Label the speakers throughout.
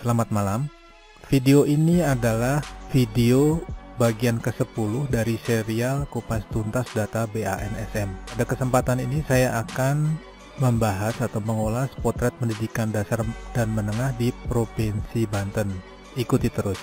Speaker 1: Selamat malam. Video ini adalah video bagian ke-10 dari serial Kupas Tuntas Data BANSM. Pada kesempatan ini saya akan membahas atau mengulas potret pendidikan dasar dan menengah di Provinsi Banten. Ikuti terus.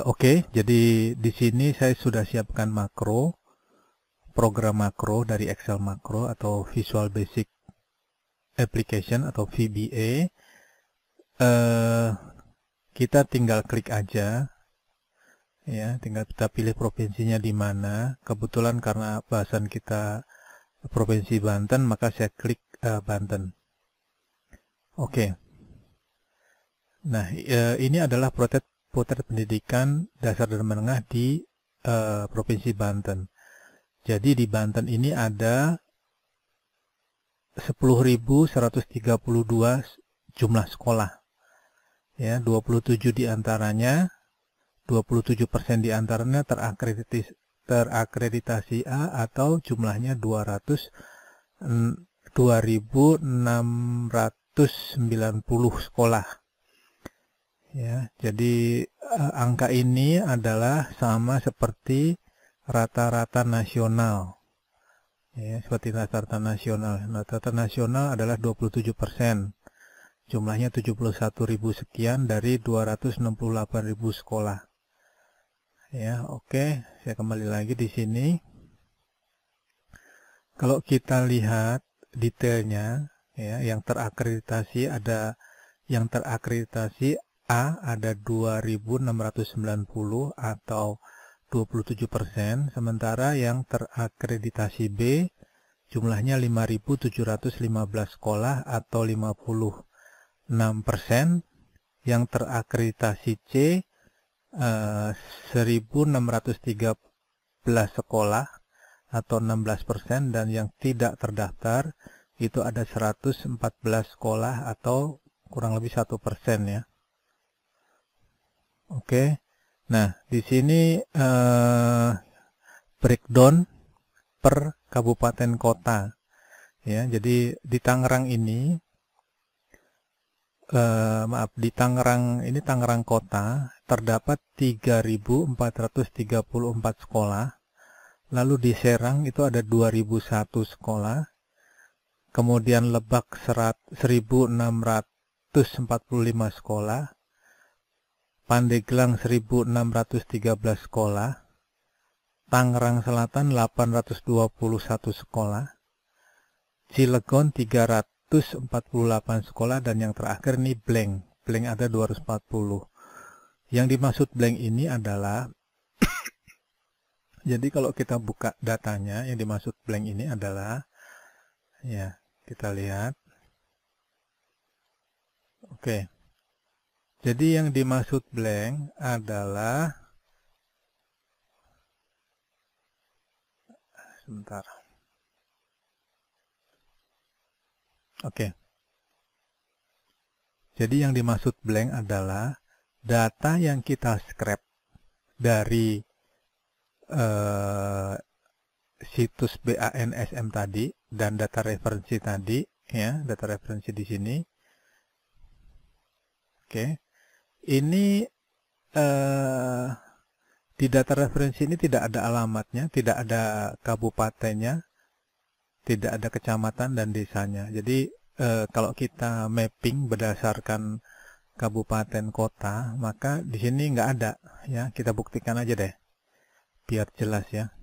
Speaker 1: Oke, jadi di sini saya sudah siapkan makro, program makro dari Excel Makro atau Visual Basic Application atau VBA. Kita tinggal klik aja, ya, tinggal kita pilih provinsinya di mana. Kebetulan karena bahasan kita Provinsi Banten, maka saya klik Banten. Oke. Nah, ini adalah potret pendidikan dasar dan menengah di Provinsi Banten. Jadi di Banten ini ada 10.132 jumlah sekolah. Ya, 27 diantaranya, 27% diantaranya terakreditasi A atau jumlahnya 2.690 sekolah. Ya, jadi angka ini adalah sama seperti rata-rata nasional. Ya, seperti rata-rata nasional. Rata-rata nasional adalah 27%. Jumlahnya 71.000 sekian dari 268.000 sekolah. Ya, oke, saya kembali lagi di sini. Kalau kita lihat detailnya, ya, yang terakreditasi A ada 2.690 atau 27%, sementara yang terakreditasi B jumlahnya 5.715 sekolah atau 56%, yang terakreditasi C 1.613 sekolah atau 16%, dan yang tidak terdaftar itu ada 114 sekolah atau kurang lebih 1% ya. Oke, nah di sini breakdown per kabupaten kota, ya. Jadi di Tangerang ini, di Tangerang ini Tangerang Kota terdapat 3.434 sekolah. Lalu di Serang itu ada 2.001 sekolah. Kemudian Lebak 1.645 sekolah. Pandeglang 1.613 sekolah, Tangerang Selatan 821 sekolah, Cilegon 348 sekolah, dan yang terakhir ini blank ada 240. Yang dimaksud blank ini adalah jadi kalau kita buka datanya, yang dimaksud blank ini adalah, ya, kita lihat. Oke. Jadi yang dimaksud blank adalah, sebentar. Oke. Jadi yang dimaksud blank adalah data yang kita scrap dari situs BANSM tadi dan data referensi tadi, ya, data referensi di sini. Oke. Ini di data referensi ini tidak ada alamatnya, tidak ada kabupatennya, tidak ada kecamatan dan desanya. Jadi kalau kita mapping berdasarkan kabupaten kota, maka di sini nggak ada, ya. Kita buktikan aja deh, biar jelas ya.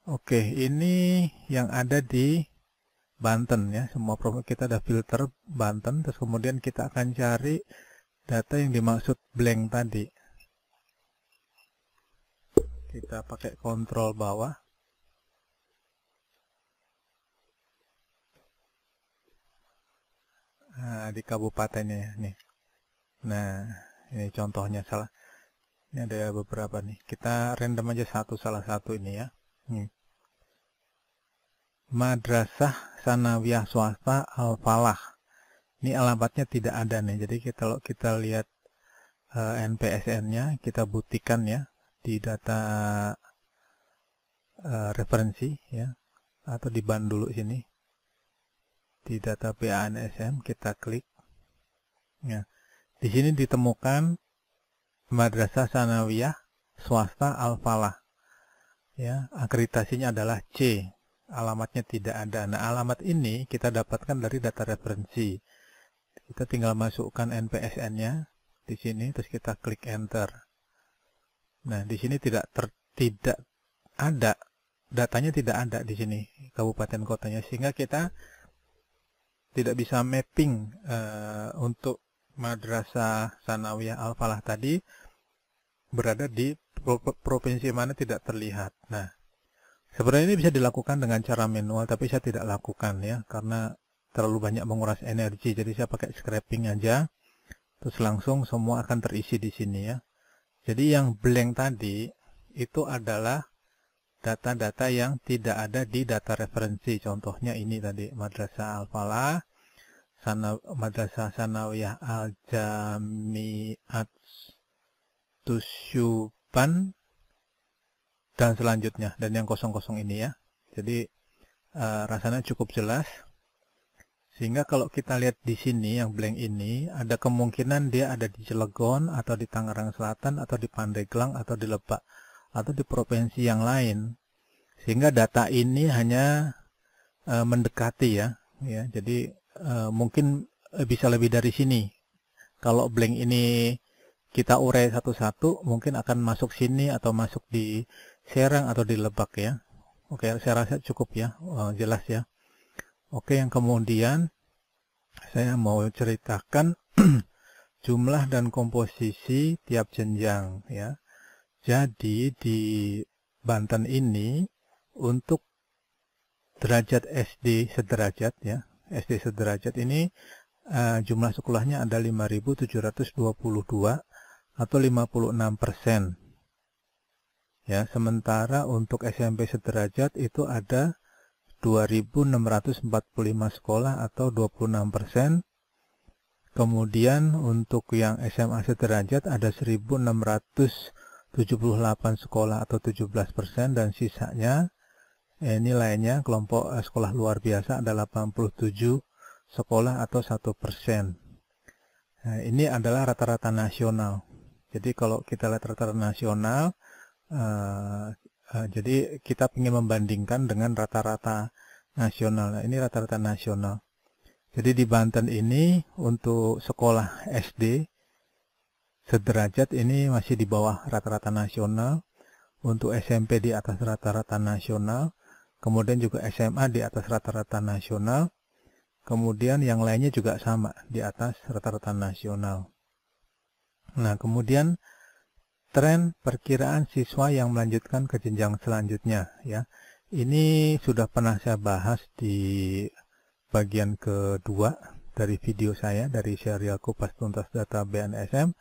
Speaker 1: Oke, ini yang ada di Banten ya. Semua provinsi kita ada filter Banten, terus kemudian kita akan cari data yang dimaksud blank tadi. Kita pakai kontrol bawah. Nah, di kabupatennya ya, nih. Nah, ini contohnya salah. Ini ada beberapa nih. Kita random aja salah satu ini ya. Madrasah Sanawiyah Swasta Al-Falah. Ini alamatnya tidak ada nih. Jadi kalau kita lihat NPSN-nya, kita buktikan ya di data referensi ya, atau di ban dulu sini. Di data PANSM kita klik. Ya. Di sini ditemukan Madrasah Sanawiyah Swasta Al-Falah. Ya, akreditasinya adalah C. Alamatnya tidak ada. Nah, alamat ini kita dapatkan dari data referensi. Kita tinggal masukkan NPSN-nya di sini, terus kita klik enter. Nah, di sini tidak ada, datanya tidak ada di sini kabupaten kotanya, sehingga kita tidak bisa mapping untuk Madrasah Sanawiyah Al-Falah tadi berada di provinsi mana tidak terlihat. Nah, sebenarnya ini bisa dilakukan dengan cara manual, tapi saya tidak lakukan ya, karena terlalu banyak menguras energi. Jadi saya pakai scraping aja, terus langsung semua akan terisi di sini ya. Jadi yang blank tadi itu adalah data-data yang tidak ada di data referensi. Contohnya ini tadi, Madrasah Al-Falah, Madrasah Sanawiyah Al-Jami'at Tusyuban, dan selanjutnya, dan yang kosong-kosong ini ya. Jadi rasanya cukup jelas, sehingga kalau kita lihat di sini yang blank ini, ada kemungkinan dia ada di Cilegon atau di Tangerang Selatan atau di Pandeglang atau di Lebak atau di provinsi yang lain, sehingga data ini hanya mendekati ya. Jadi mungkin bisa lebih dari sini. Kalau blank ini kita urai satu-satu, mungkin akan masuk sini atau masuk di Serang atau di Lebak ya. Oke, saya rasa cukup ya, jelas ya. Oke, yang kemudian saya mau ceritakan jumlah dan komposisi tiap jenjang ya. Jadi di Banten ini untuk derajat SD sederajat ya, SD sederajat ini jumlah sekolahnya ada 5.722 atau 56%. Ya, sementara untuk SMP sederajat itu ada 2.645 sekolah atau 26%. Kemudian untuk yang SMA sederajat ada 1.678 sekolah atau 17%, dan sisanya ini lainnya kelompok sekolah luar biasa ada 87 sekolah atau 1%. Nah, ini adalah rata-rata nasional. Jadi kalau kita lihat rata-rata nasional, jadi kita ingin membandingkan dengan rata-rata nasional. Nah, ini rata-rata nasional. Jadi di Banten ini untuk sekolah SD sederajat ini masih di bawah rata-rata nasional. Untuk SMP di atas rata-rata nasional. Kemudian juga SMA di atas rata-rata nasional. Kemudian yang lainnya juga sama di atas rata-rata nasional. Nah, kemudian tren perkiraan siswa yang melanjutkan ke jenjang selanjutnya ya. Ini sudah pernah saya bahas di bagian kedua dari video saya dari serial Kupas Tuntas Data BNSM.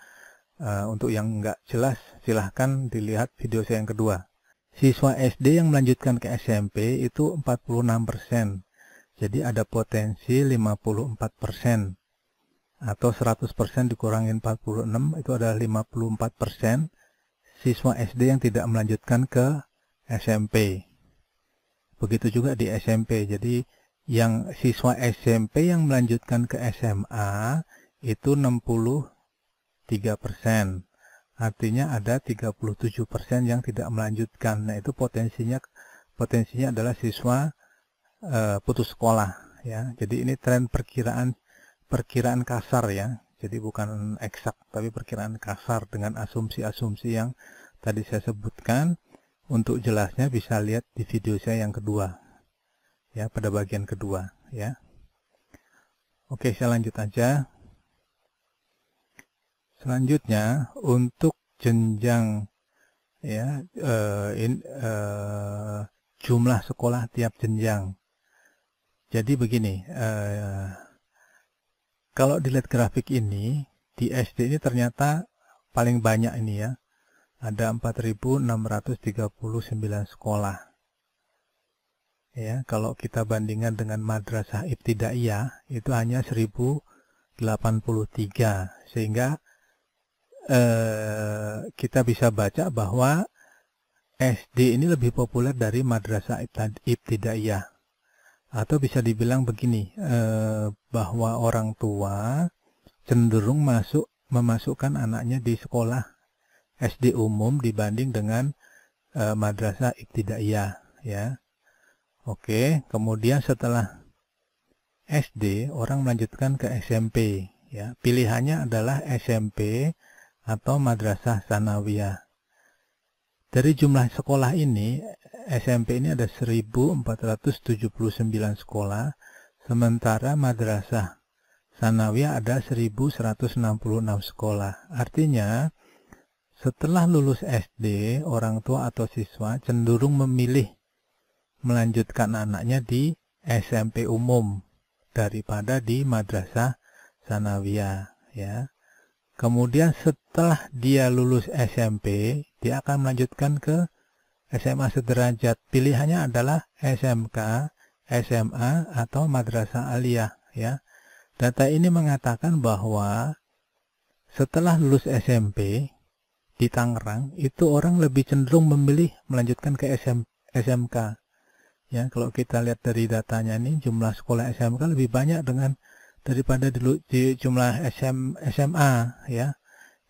Speaker 1: Untuk yang nggak jelas silahkan dilihat video saya yang kedua. Siswa SD yang melanjutkan ke SMP itu 46%. Jadi ada potensi 54%. Atau 100% dikurangin 46 itu adalah 54% siswa SD yang tidak melanjutkan ke SMP. Begitu juga di SMP. Jadi yang siswa SMP yang melanjutkan ke SMA itu 63%. Artinya ada 37% yang tidak melanjutkan. Nah, itu potensinya adalah siswa putus sekolah ya. Jadi ini tren perkiraan kasar ya. Jadi bukan eksak tapi perkiraan kasar dengan asumsi-asumsi yang tadi saya sebutkan. Untuk jelasnya bisa lihat di video saya yang kedua. Ya, pada bagian kedua ya. Oke, saya lanjut aja. Selanjutnya untuk jenjang ya jumlah sekolah tiap jenjang. Jadi begini, kalau dilihat grafik ini, di SD ini ternyata paling banyak ini ya. Ada 4.639 sekolah. Ya, kalau kita bandingkan dengan madrasah ibtidaiyah itu hanya 1083, sehingga kita bisa baca bahwa SD ini lebih populer dari madrasah ibtidaiyah. Atau bisa dibilang begini, bahwa orang tua cenderung memasukkan anaknya di sekolah SD umum dibanding dengan madrasah ibtidaiyah, ya. Oke, kemudian setelah SD orang melanjutkan ke SMP, ya. Pilihannya adalah SMP atau madrasah sanawiyah. Dari jumlah sekolah ini, SMP ini ada 1479 sekolah, sementara madrasah sanawiyah ada 1166 sekolah. Artinya, setelah lulus SD, orang tua atau siswa cenderung memilih melanjutkan anaknya di SMP umum daripada di madrasah sanawiyah, ya. Kemudian setelah dia lulus SMP, dia akan melanjutkan ke SMA sederajat. Pilihannya adalah SMK, SMA, atau madrasah aliyah, ya. Data ini mengatakan bahwa setelah lulus SMP di Tangerang, itu orang lebih cenderung memilih melanjutkan ke SMK. Ya, kalau kita lihat dari datanya ini, jumlah sekolah SMK lebih banyak daripada di jumlah SMA, ya.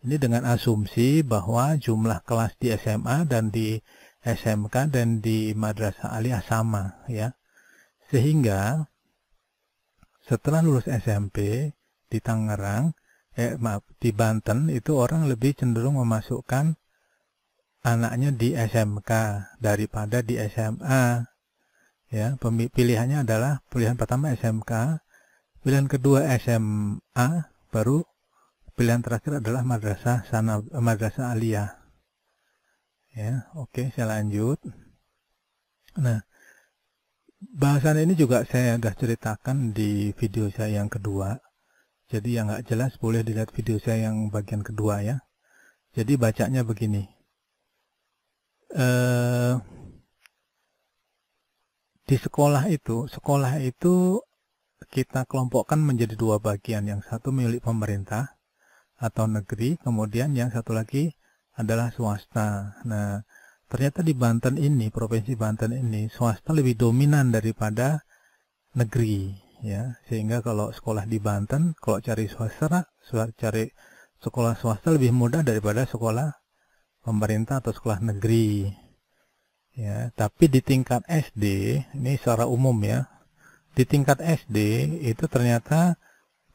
Speaker 1: Ini dengan asumsi bahwa jumlah kelas di SMA dan di SMK dan di madrasah aliyah sama, ya. Sehingga setelah lulus SMP di Tangerang, di Banten itu orang lebih cenderung memasukkan anaknya di SMK daripada di SMA. Ya, pilihannya adalah pilihan pertama SMK, pilihan kedua SMA, baru pilihan terakhir adalah madrasah aliyah. Ya, oke, saya lanjut. Nah, bahasan ini juga saya sudah ceritakan di video saya yang kedua. Jadi yang nggak jelas boleh dilihat video saya yang bagian kedua, ya. Jadi bacanya begini. Di sekolah itu kita kelompokkan menjadi dua bagian. Yang satu milik pemerintah atau negeri, kemudian yang satu lagi adalah swasta. Nah, ternyata di Banten ini, Provinsi Banten ini, swasta lebih dominan daripada negeri, ya. Sehingga kalau sekolah di Banten, kalau cari sekolah swasta lebih mudah daripada sekolah pemerintah atau sekolah negeri. Ya, tapi di tingkat SD, ini secara umum ya, di tingkat SD itu ternyata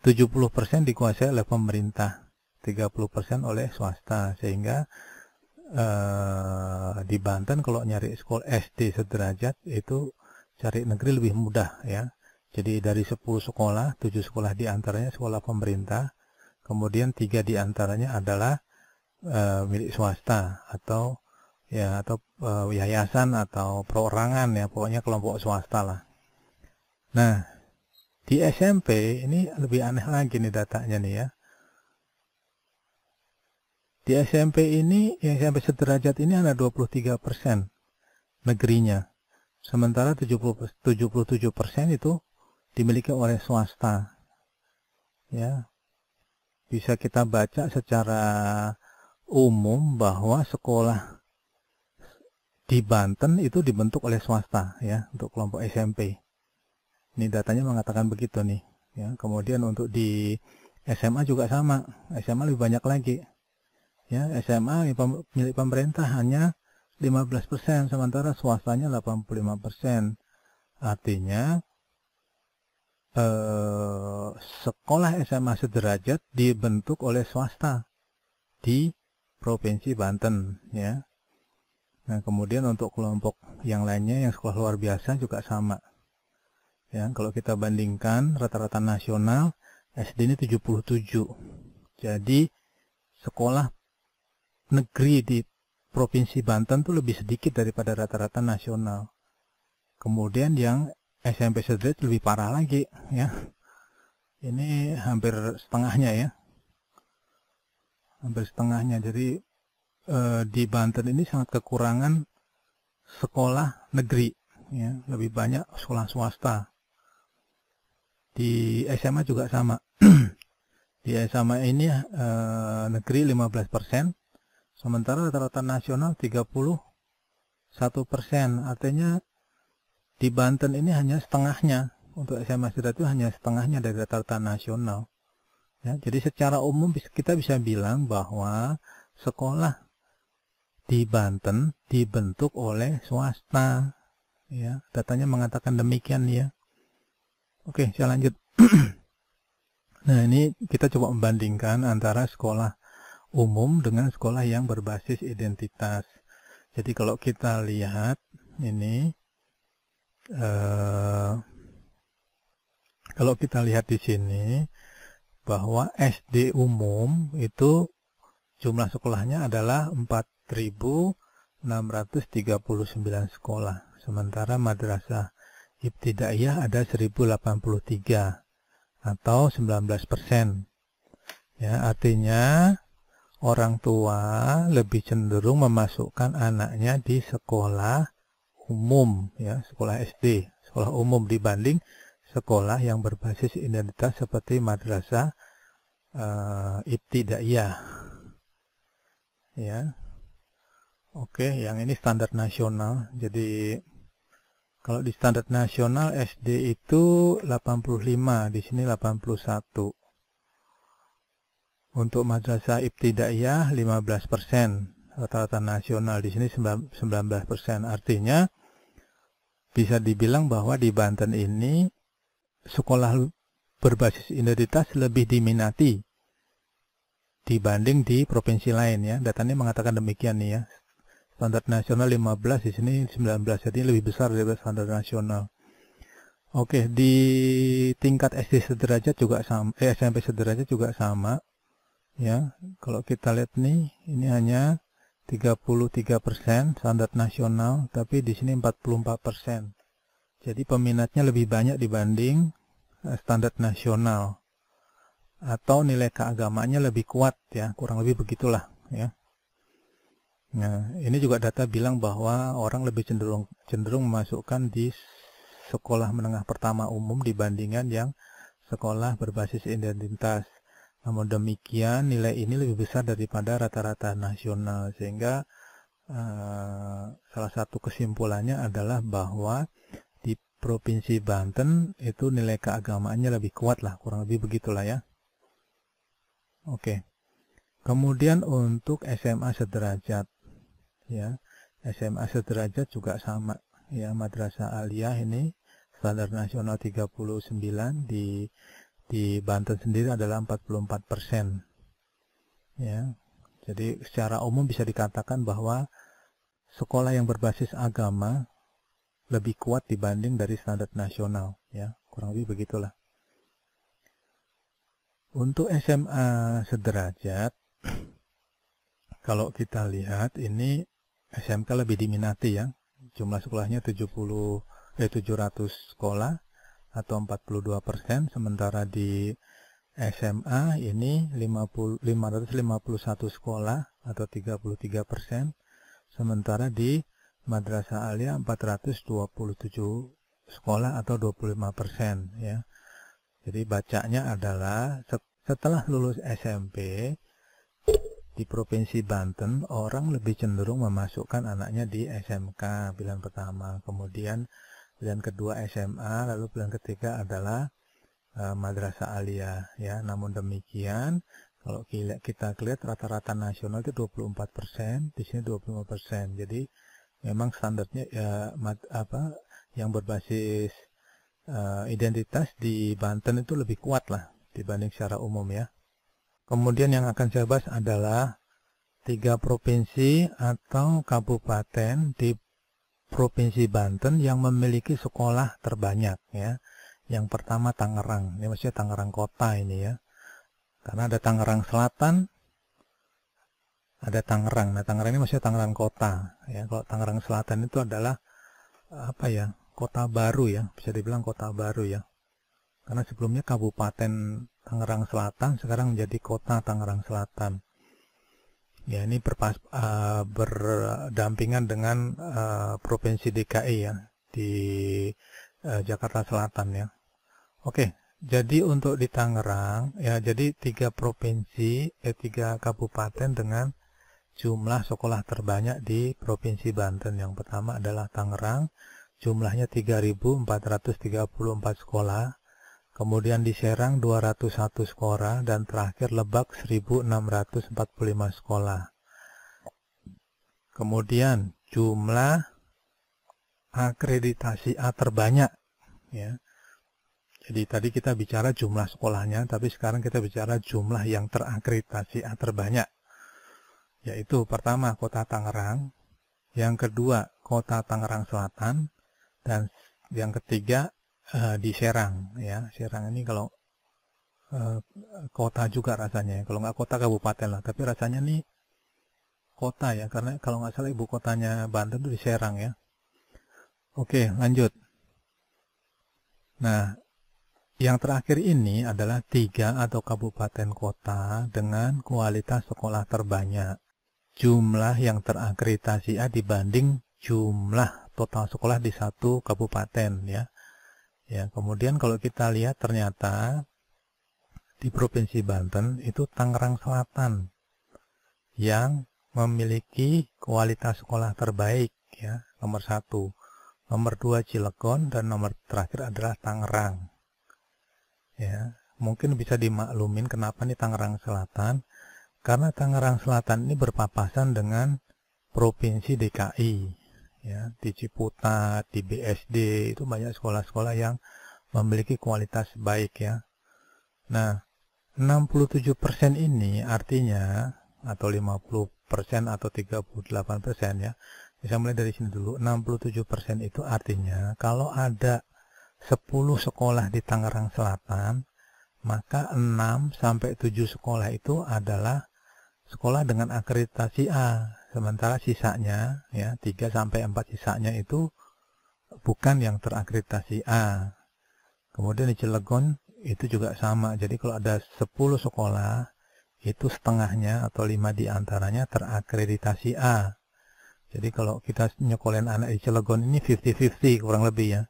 Speaker 1: 70% dikuasai oleh pemerintah, 30% oleh swasta, sehingga di Banten kalau nyari sekolah SD sederajat itu cari negeri lebih mudah, ya. Jadi dari 10 sekolah, 7 sekolah diantaranya sekolah pemerintah, kemudian 3 diantaranya adalah milik swasta atau yayasan atau perorangan, ya, pokoknya kelompok swasta lah. Nah, di SMP ini lebih aneh lagi nih datanya nih, ya. Di SMP ini, yang SMP sederajat ini ada 23% negerinya. Sementara 77% itu dimiliki oleh swasta. Ya. Bisa kita baca secara umum bahwa sekolah di Banten itu dibentuk oleh swasta, ya, untuk kelompok SMP. Ini datanya mengatakan begitu nih, ya. Kemudian untuk di SMA juga sama. SMA lebih banyak lagi. Ya, SMA milik pemerintah hanya 15%, sementara swastanya 85%. Artinya sekolah SMA sederajat dibentuk oleh swasta di Provinsi Banten, ya. Nah, kemudian untuk kelompok yang lainnya yang sekolah luar biasa juga sama. Ya, kalau kita bandingkan rata-rata nasional SD ini 77. Jadi sekolah negeri di Provinsi Banten tuh lebih sedikit daripada rata-rata nasional. Kemudian yang SMP sederajat lebih parah lagi, ya. Ini hampir setengahnya, ya. hampir setengahnya. Jadi di Banten ini sangat kekurangan sekolah negeri, ya, lebih banyak sekolah swasta. Di SMA juga sama. Di SMA ini negeri 15%, sementara rata-rata nasional 31%. Artinya di Banten ini hanya setengahnya, untuk SMA sederajat itu hanya setengahnya dari rata-rata nasional. Ya, jadi secara umum kita bisa bilang bahwa sekolah di Banten dibentuk oleh swasta. Ya, datanya mengatakan demikian ya. Oke, saya lanjut. Nah, ini kita coba membandingkan antara sekolah umum dengan sekolah yang berbasis identitas. Jadi kalau kita lihat ini, kalau kita lihat di sini bahwa SD umum itu jumlah sekolahnya adalah 4.639 sekolah. Sementara madrasah ibtidaiyah ada 1.083 atau 19%. Ya, artinya orang tua lebih cenderung memasukkan anaknya di sekolah umum, ya, sekolah SD, sekolah umum dibanding sekolah yang berbasis identitas seperti madrasah ibtidaiyah. Ya. Oke, yang ini standar nasional. Jadi kalau di standar nasional SD itu 85, di sini 81. Untuk madrasah ibtidaiyah 15%, rata-rata nasional di sini 19%. Artinya bisa dibilang bahwa di Banten ini sekolah berbasis identitas lebih diminati dibanding di provinsi lain ya. Datanya mengatakan demikian nih ya. Standar nasional 15, di sini 19, jadi lebih besar daripada standar nasional. Oke, di tingkat SD sederajat juga sama, SMP sederajat juga sama. Ya, kalau kita lihat nih, ini hanya 33% standar nasional, tapi di sini 44%. Jadi peminatnya lebih banyak dibanding standar nasional. Atau nilai keagamaannya lebih kuat ya, kurang lebih begitulah ya. Nah, ini juga data bilang bahwa orang lebih cenderung memasukkan di sekolah menengah pertama umum dibandingkan yang sekolah berbasis identitas. Namun demikian, nilai ini lebih besar daripada rata-rata nasional, sehingga salah satu kesimpulannya adalah bahwa di Provinsi Banten itu nilai keagamaannya lebih kuat lah, kurang lebih begitulah ya. Oke. Kemudian untuk SMA sederajat, ya, SMA sederajat juga sama, ya, madrasah aliyah ini standar nasional 39, di Banten sendiri adalah 44%. Ya. Jadi secara umum bisa dikatakan bahwa sekolah yang berbasis agama lebih kuat dibanding dari standar nasional, ya, kurang lebih begitulah. Untuk SMA sederajat, kalau kita lihat ini SMK lebih diminati ya, jumlah sekolahnya 700 sekolah atau 42%, sementara di SMA ini 551 sekolah atau 33%, sementara di Madrasah Aliyah 427 sekolah atau 25% ya. Jadi bacanya adalah setelah lulus SMP di Provinsi Banten, orang lebih cenderung memasukkan anaknya di SMK pilihan pertama, kemudian pilihan kedua SMA, lalu pilihan ketiga adalah Madrasah Aliyah ya. Namun demikian, kalau kita lihat rata-rata nasional itu 24%, di sini 25%. Jadi memang standarnya ya, yang berbasis identitas di Banten itu lebih kuat lah dibanding secara umum ya. Kemudian yang akan saya bahas adalah 3 provinsi atau kabupaten di Provinsi Banten yang memiliki sekolah terbanyak ya. Yang pertama Tangerang, ini maksudnya Tangerang Kota ini ya. Karena ada Tangerang Selatan, ada Tangerang. Nah, Tangerang ini maksudnya Tangerang Kota ya. Kalau Tangerang Selatan itu adalah apa ya? Kota baru ya, bisa dibilang kota baru ya. Karena sebelumnya Kabupaten Tangerang Selatan, sekarang menjadi Kota Tangerang Selatan. Ya, ini berdampingan dengan Provinsi DKI ya, di Jakarta Selatan ya. Oke, jadi untuk di Tangerang ya, jadi 3 kabupaten dengan jumlah sekolah terbanyak di Provinsi Banten. Yang pertama adalah Tangerang, jumlahnya 3.434 sekolah. Kemudian di Serang 201 sekolah, dan terakhir Lebak 1.645 sekolah. Kemudian jumlah akreditasi A terbanyak ya. Jadi tadi kita bicara jumlah sekolahnya, tapi sekarang kita bicara jumlah yang terakreditasi A terbanyak. Yaitu pertama Kota Tangerang, yang kedua Kota Tangerang Selatan, dan yang ketiga di Serang ya. Serang ini kalau kota juga rasanya, kalau nggak kota kabupaten lah, tapi rasanya nih kota ya, karena kalau nggak salah ibu kotanya Banten itu di Serang ya. Oke, lanjut. Nah, yang terakhir ini adalah 3 atau kabupaten kota dengan kualitas sekolah terbanyak, jumlah yang terakreditasi A dibanding jumlah total sekolah di satu kabupaten ya. Ya, kemudian kalau kita lihat ternyata di Provinsi Banten itu Tangerang Selatan yang memiliki kualitas sekolah terbaik ya, nomor 1. Nomor 2 Cilegon, dan nomor terakhir adalah Tangerang. Ya, mungkin bisa dimaklumin kenapa nih Tangerang Selatan, karena Tangerang Selatan ini berpapasan dengan Provinsi DKI. Ya, di Ciputat, di BSD itu banyak sekolah-sekolah yang memiliki kualitas baik ya. Nah, 67% ini artinya, atau 50% atau 38% ya. Bisa mulai dari sini dulu. 67% itu artinya kalau ada 10 sekolah di Tangerang Selatan, maka 6 sampai 7 sekolah itu adalah sekolah dengan akreditasi A. Sementara sisanya ya 3 sampai 4 sisanya itu bukan yang terakreditasi A. Kemudian di Cilegon itu juga sama. Jadi kalau ada 10 sekolah itu setengahnya atau 5 diantaranya terakreditasi A. Jadi kalau kita nyekolahin anak di Cilegon ini 50-50 kurang lebih ya.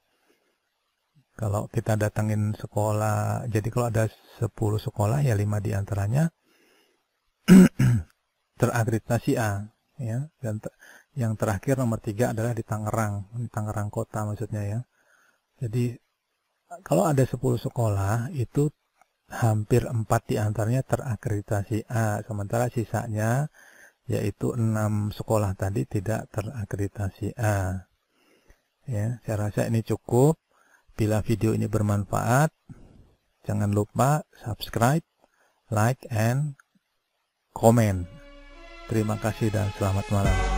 Speaker 1: Kalau kita datangin sekolah, jadi kalau ada 10 sekolah ya 5 diantaranya terakreditasi A. Ya, dan yang terakhir nomor 3 adalah di Tangerang, Kota maksudnya ya. Jadi kalau ada 10 sekolah itu hampir 4 diantaranya terakreditasi A, sementara sisanya yaitu 6 sekolah tadi tidak terakreditasi A. Ya, saya rasa ini cukup. Bila video ini bermanfaat, jangan lupa subscribe, like, and comment. Terima kasih dan selamat malam.